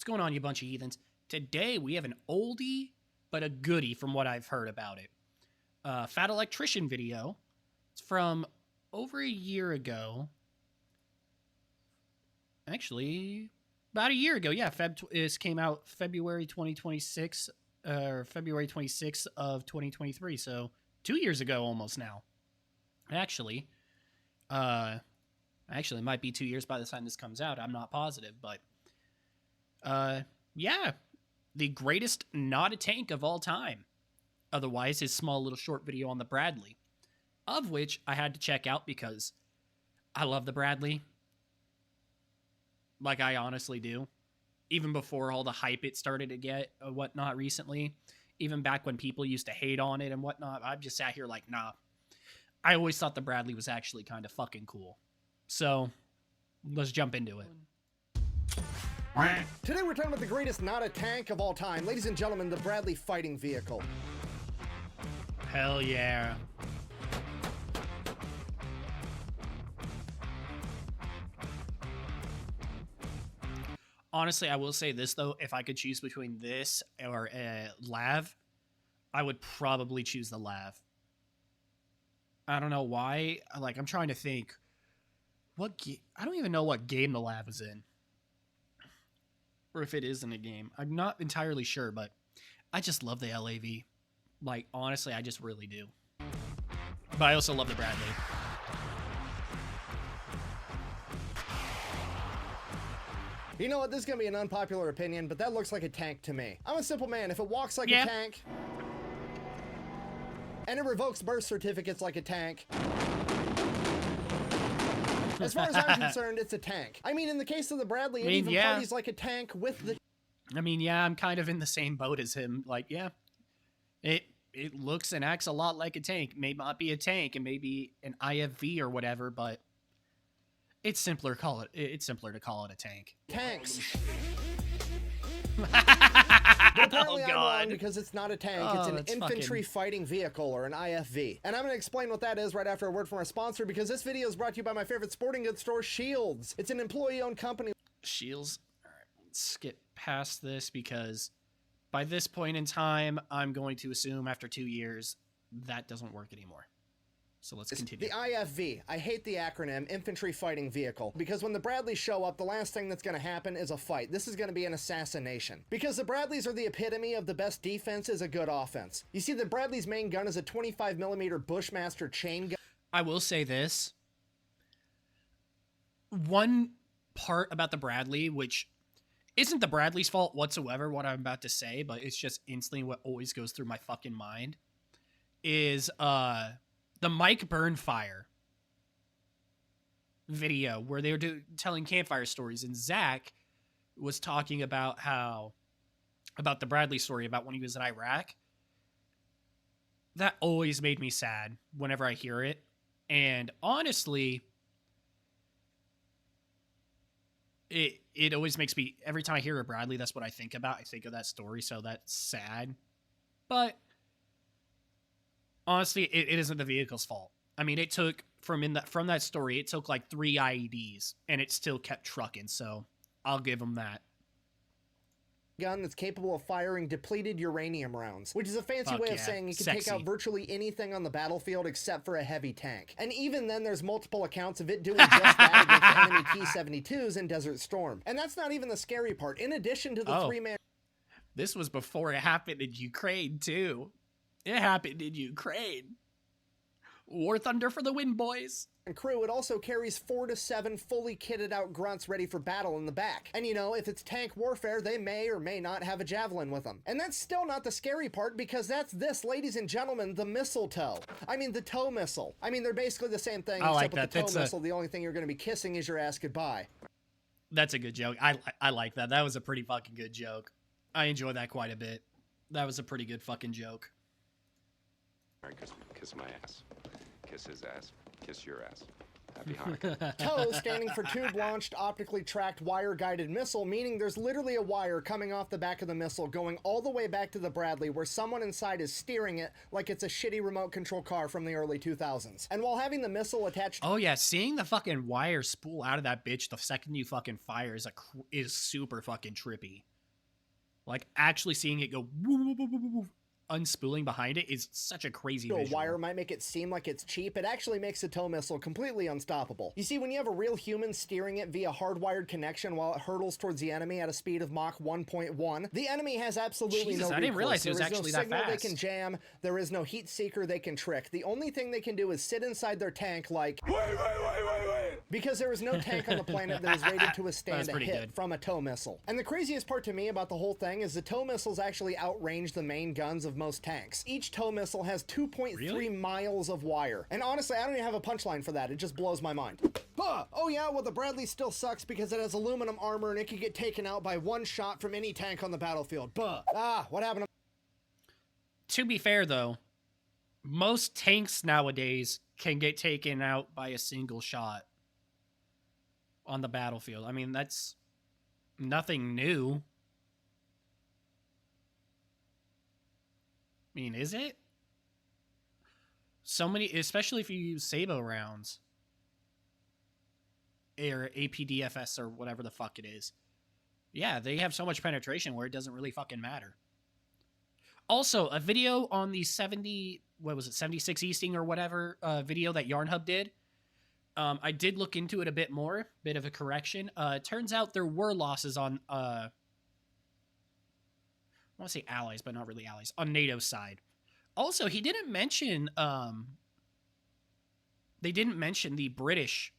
going on, you bunch of heathens? Today, we have an oldie, but a goodie from what I've heard about it. Fat Electrician video. It's from over a year ago. Actually, about a year ago. Yeah, this came out February 2026, or February 26th of 2023. So 2 years ago almost now. Actually, it might be 2 years by the time this comes out. I'm not positive, but yeah, the greatest not a tank of all time. Otherwise, his small little short video on the Bradley, of which I had to check out because I love the Bradley. Like, I honestly do. Even before all the hype it started to get and whatnot recently. Even back when people used to hate on it and whatnot. I just sat here like, nah. I always thought the Bradley was actually kind of fucking cool. So, let's jump into it. Today we're talking about the greatest not a tank of all time. Ladies and gentlemen, the Bradley fighting vehicle. Hell yeah. Honestly, I will say this, though. If I could choose between this or a Lav, I would probably choose the Lav. I don't know why. Like, I'm trying to think. I don't even know what game the Lav is in. Or if it is in a game. I'm not entirely sure, but I just love the LAV. Like, honestly, I just really do. But I also love the Bradley. You know what? This is going to be an unpopular opinion, but that looks like a tank to me. I'm a simple man. If it walks like a tank, and it revokes birth certificates like a tank, as far as I'm concerned, it's a tank. I mean, in the case of the Bradley, it even parties like a tank with the... I mean, yeah, I'm kind of in the same boat as him. Like, yeah, it looks and acts a lot like a tank. May not be a tank, and maybe an IFV or whatever, but it's simpler to call it a tank. Tanks. But apparently I'm wrong because it's not a tank. It's an infantry fighting vehicle, or an IFV. And I'm going to explain what that is right after a word from our sponsor, because this video is brought to you by my favorite sporting goods store, Shields. It's an employee-owned company. Shields? All right, let's skip past this because by this point in time, I'm going to assume after 2 years that doesn't work anymore. So let's continue. The IFV. I hate the acronym, Infantry Fighting Vehicle, because when the Bradleys show up, the last thing that's going to happen is a fight. This is going to be an assassination. Because the Bradleys are the epitome of the best defense is a good offense. You see, the Bradley's main gun is a 25mm Bushmaster chain gun. I will say this. One part about the Bradley, which isn't the Bradley's fault whatsoever, what I'm about to say, but it's just instantly what always goes through my fucking mind, is, the Mike Burnfire video where they were telling campfire stories, and Zach was talking about about the Bradley story about when he was in Iraq. That always made me sad whenever I hear it. And honestly, it always makes me, every time I hear a Bradley, that's what I think about. I think of that story, so that's sad. But honestly, it isn't the vehicle's fault. I mean, it took from that story, it took like 3 IEDs, and it still kept trucking. So I'll give them that. Gun that's capable of firing depleted uranium rounds, which is a fancy way of saying you can take out virtually anything on the battlefield except for a heavy tank. And even then, there's multiple accounts of it doing just that against enemy T-72s in Desert Storm. And that's not even the scary part. In addition to the 3-man... This was before it happened in Ukraine, too. It happened in Ukraine. War Thunder for the win, boys. And crew, it also carries 4 to 7 fully kitted out grunts ready for battle in the back. And you know, if it's tank warfare, they may or may not have a javelin with them. And that's still not the scary part, because that's this, ladies and gentlemen, the mistletoe. I mean, the tow missile. I mean, they're basically the same thing, except with the tow missile, the only thing you're going to be kissing is your ass goodbye. That's a good joke. I like that. That was a pretty fucking good joke. I enjoy that quite a bit. That was a pretty good fucking joke. All right, kiss my ass. Kiss his ass. Kiss your ass. Happy Hanukkah. TOW standing for tube-launched, optically tracked, wire-guided missile, meaning there's literally a wire coming off the back of the missile going all the way back to the Bradley, where someone inside is steering it like it's a shitty remote control car from the early 2000s. And while having the missile attached... Oh yeah, seeing the fucking wire spool out of that bitch the second you fucking fire is super fucking trippy. Like, actually seeing it go woo, woo, woo, woo, woo, woo, unspooling behind it is such a crazy visual. Wire might make it seem like it's cheap. It actually makes a tow missile completely unstoppable. You see, when you have a real human steering it via hardwired connection while it hurtles towards the enemy at a speed of Mach 1.1, the enemy has absolutely no recourse. I didn't realize it was actually that fast. There is no signal they can jam. There is no heat seeker they can trick. The only thing they can do is sit inside their tank like, wait. Because there is no tank on the planet that is rated to withstand a hit from a tow missile. And the craziest part to me about the whole thing is the tow missiles actually outrange the main guns of most tanks. Each tow missile has 2.3 miles of wire. And honestly, I don't even have a punchline for that. It just blows my mind. Oh yeah, well the Bradley still sucks because it has aluminum armor and it can get taken out by one shot from any tank on the battlefield. What happened to be fair though, most tanks nowadays can get taken out by a single shot on the battlefield. I mean, that's nothing new. I mean, is it? So many, especially if you use Sabo rounds or APDFS or whatever the fuck it is. Yeah, they have so much penetration where it doesn't really fucking matter. Also, a video on the 76 Easting or whatever video that YarnHub did. I did look into it a bit more, bit of a correction. It turns out there were losses on, I want to say allies, but not really allies, on NATO's side. Also, he didn't mention, they didn't mention the British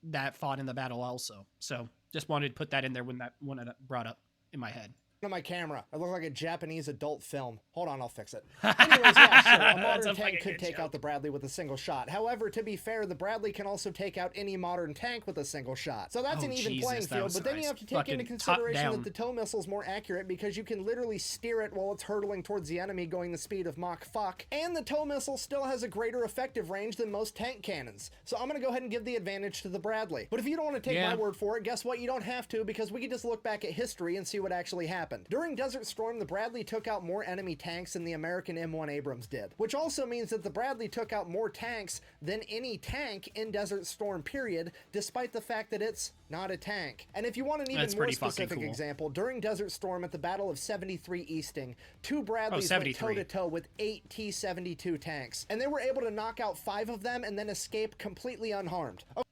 that fought in the battle also. So, just wanted to put that in there when that one brought up in my head. On my camera, I look like a Japanese adult film. Hold on, I'll fix it. Anyways, yeah, sure, a modern tank could take out the Bradley with a single shot. However, to be fair, the Bradley can also take out any modern tank with a single shot. So that's an even playing field, but then you have to take into consideration that the tow missile is more accurate because you can literally steer it while it's hurtling towards the enemy going the speed of Mach fuck, and the tow missile still has a greater effective range than most tank cannons. So I'm gonna go ahead and give the advantage to the Bradley. But if you don't want to take my word for it, guess what? You don't have to, because we can just look back at history and see what actually happened. During Desert Storm, the Bradley took out more enemy tanks than the American M1 Abrams did, which also means that the Bradley took out more tanks than any tank in Desert Storm, period, despite the fact that it's not a tank. And if you want an even more specific example, during Desert Storm at the Battle of 73 Easting, 2 Bradleys went toe-to-toe with 8 T-72 tanks, and they were able to knock out 5 of them and then escape completely unharmed. Okay.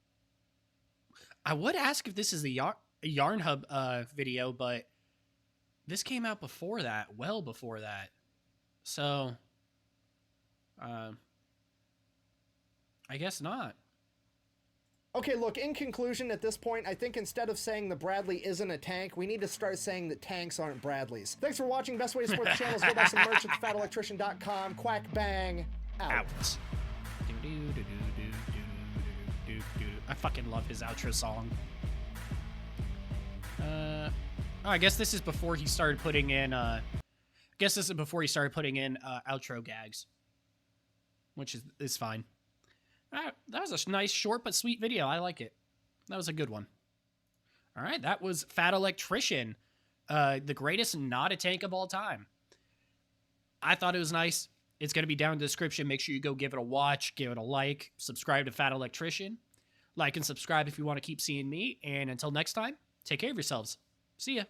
I would ask if this is the YarnHub video, but this came out before that, well before that. So, I guess not. Okay, look, in conclusion, at this point, I think instead of saying the Bradley isn't a tank, we need to start saying that tanks aren't Bradleys. Thanks for watching. Best way to support the channel is go buy some merch at thefatelectrician.com. Quack bang, out. I fucking love his outro song. I guess this is before he started putting in, outro gags. Which is fine. That was a nice, short, but sweet video. I like it. That was a good one. All right, that was Fat Electrician. The greatest not a tank of all time. I thought it was nice. It's going to be down in the description. Make sure you go give it a watch, give it a like, subscribe to Fat Electrician. Like and subscribe if you want to keep seeing me. And until next time, take care of yourselves. See ya.